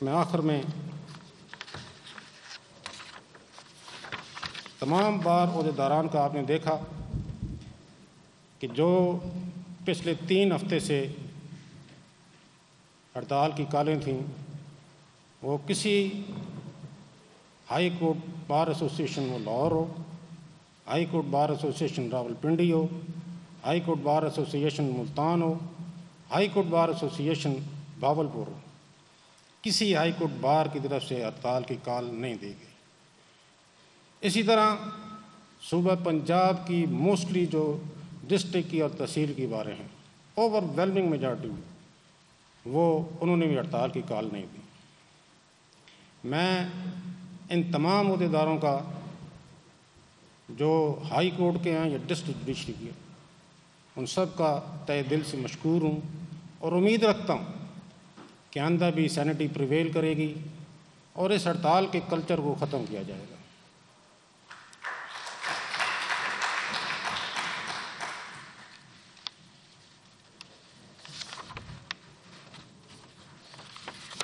میں آخر میں تمام بار عہدیداران کا آپ نے دیکھا کہ جو پچھلے 3 ہفتے سے ہڑتال کی کالیں تھیں، وہ کسی ہائی کورٹ بار ایسوسیشن وہ لاہور ہو، high court bar association Rawalpindi ہو، high court bar association Multan ہو، high court bar association Bahawalpur ہو، کسی ہائی کورٹ بار کی طرف سے ہڑتال کی کال نہیں دی گئی۔ اسی طرح صوبہ پنجاب کی موسٹلی جو ڈسٹرکٹ کی اور تحصیل کی باریں ہیں، اوور ویلمنگ میجارٹی میں وہ انہوں نے بھی ہڑتال کی کال نہیں دی۔ میں ان تمام عہدیداروں کا جو ہائی کورٹ کے ہیں یا ڈسٹرکٹ جوڈیشری کے، ان سب کا تہہ دل سے مشکور ہوں اور امید رکھتا ہوں کہ آئندہ بھی سینٹی پریویل کرے گی اور اس ہڑتال کے کلچر کو ختم کیا جائے گا۔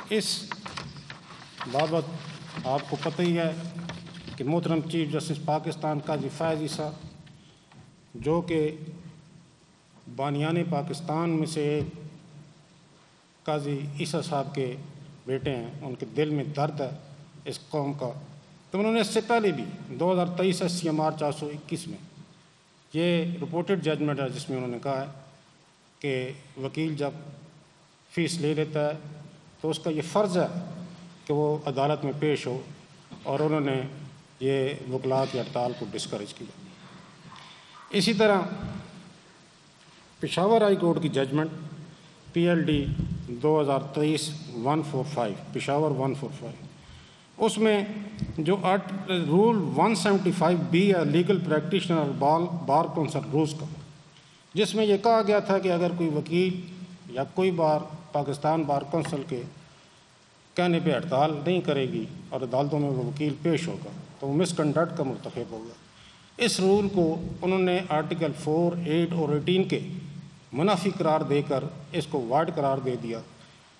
اس بابت آپ کو پتہ ہی ہے کہ محترم چیف جسٹس پاکستان قاضی فیاض عیسیٰ، جو کہ بانیان پاکستان میں سے ایک قاضی عیسیٰ صاحب کے بیٹے ہیں، ان کے دل میں درد ہے اس قوم کا، تو انہوں نے اس سے پہلے بھی 2023 CMR 421 میں یہ رپورٹڈ ججمنٹ ہے جس میں انہوں نے کہا ہے کہ وکیل جب فیس لے لیتا ہے تو اس کا یہ فرض ہے کہ وہ عدالت میں پیش ہو، اور انہوں نے یہ وکلاء کی ہڑتال کو ڈسکریج کیا۔ اسی طرح پشاور ہائی کورٹ کی ججمنٹ PLD 2023-145 پشاور 145، اس میں جو رول 175B ہے legal practitioner bar council rules کا، جس میں یہ کہا گیا تھا کہ اگر کوئی وکیل یا کوئی بار پاکستان بار کونسل کے کہنے پہ ہڑتال نہیں کرے گی اور عدالتوں میں وہ وکیل پیش ہوگا تو وہ مس کنڈکٹ کا مرتکب ہوگا۔ اس رول کو انہوں نے آرٹیکل 4, 8 اور 18 کے منافی قرار دے کر اس کو وائڈ قرار دے دیا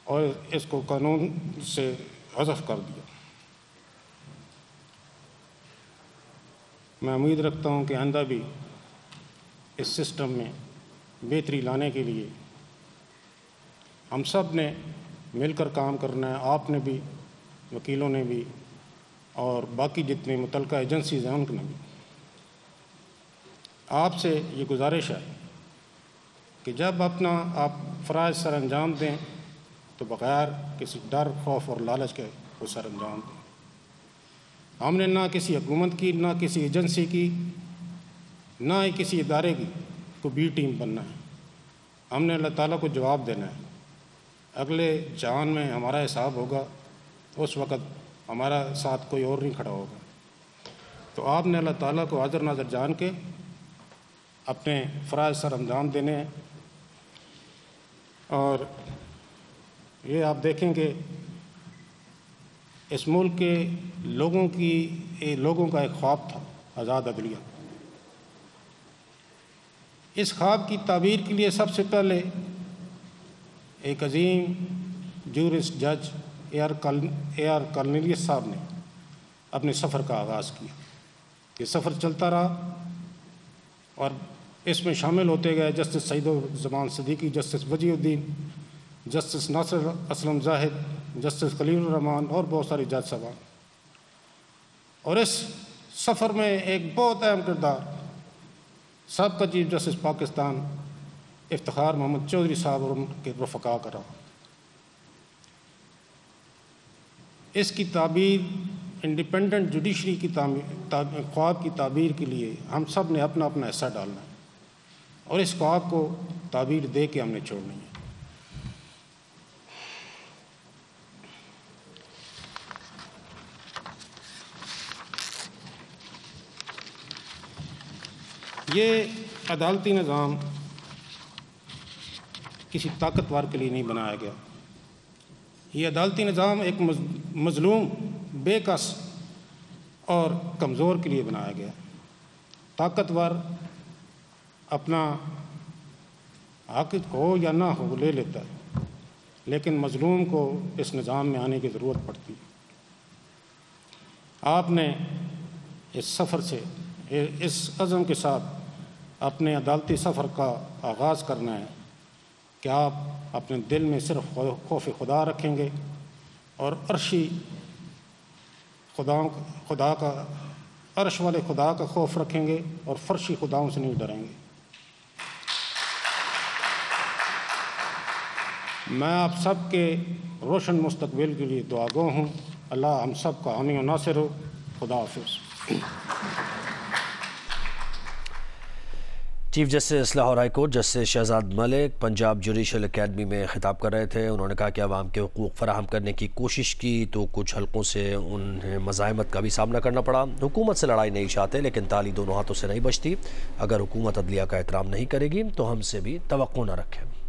اور اس کو قانون سے حذف کر دیا۔ میں امید رکھتا ہوں کہ آئندہ بھی اس سسٹم میں بہتری لانے کے لیے ہم سب نے مل کر کام کرنا ہے، آپ نے بھی، وکیلوں نے بھی، اور باقی جتنے متعلقہ ایجنسیز ہیں ان نے بھی۔ آپ سے یہ گزارش ہے کہ جب اپنا آپ فرائض سر انجام دیں تو بغیر کسی ڈر، خوف اور لالچ کے وہ سر انجام دیں۔ ہم نے نہ کسی حکومت کی، نہ کسی ایجنسی کی، نہ ہی کسی ادارے کی کو بی ٹیم بننا ہے۔ ہم نے اللہ تعالیٰ کو جواب دینا ہے۔ اگلے جہان میں ہمارا حساب ہوگا، اس وقت ہمارا ساتھ کوئی اور نہیں کھڑا ہوگا۔ تو آپ نے اللہ تعالیٰ کو حاضر ناظر جان کے اپنے فرائض سر انجام دینے ہیں، اور یہ آپ دیکھیں کہ اس ملک کے لوگوں کا ایک خواب تھا آزاد عدلیہ۔ اس خواب کی تعبیر کے لیے سب سے پہلے ایک عظیم جورسٹ جج AR کارنیلیس صاحب نے اپنے سفر کا آغاز کیا۔ یہ سفر چلتا رہا اور اس میں شامل ہوتے گئے جسٹس سعید الزمان صدیقی، جسٹس وجیہ الدین، جسٹس ناصر اسلم زاہد، جسٹس خلیل الرحمان اور بہت سارے جج صاحبان۔ اور اس سفر میں ایک بہت اہم کردار سابقہ چیف جسٹس پاکستان افتخار محمد چودھری صاحب اور ان کے رفقا کا رہا۔ اس کی تعبیر انڈیپینڈنٹ جوڈیشری کی خواب کی تعبیر کے لیے ہم سب نے اپنا اپنا حصہ ڈالنا ہے، اور اس خواب کو تعبیر دے کے ہم نے چھوڑنی ہے۔ یہ عدالتی نظام کسی طاقتور کے لیے نہیں بنایا گیا۔ یہ عدالتی نظام ایک مظلوم، بے کس اور کمزور کے لیے بنایا گیا۔ طاقتور اپنا حق ہو یا نہ ہو لے لیتا ہے، لیکن مظلوم کو اس نظام میں آنے کی ضرورت پڑتی ہے۔ آپ نے اس سفر سے، اس عزم کے ساتھ اپنے عدالتی سفر کا آغاز کرنا ہے کہ آپ اپنے دل میں صرف خوف خدا رکھیں گے اور عرش والے خدا کا خوف رکھیں گے اور فرشی خداؤں سے نہیں ڈریں گے۔ میں آپ سب کے روشن مستقبل کے لیے دعا گو ہوں۔ اللہ ہم سب کا حامی و ناصر ہو۔ خدا حافظ۔ Chief justice Lahore high court justice Shahzad Malik Punjab judicial academy میں خطاب کر رہے تھے۔ انہوں نے کہا کہ عوام کے حقوق فراہم کرنے کی کوشش کی تو کچھ حلقوں سے انہیں مزاحمت کا بھی سامنا کرنا پڑا۔ حکومت سے لڑائی نہیں چاہتے لیکن تالی دونوں ہاتھوں سے نہیں بچتی۔ اگر حکومت عدلیہ کا احترام نہیں کرے گی تو ہم سے بھی توقع نہ رکھیں۔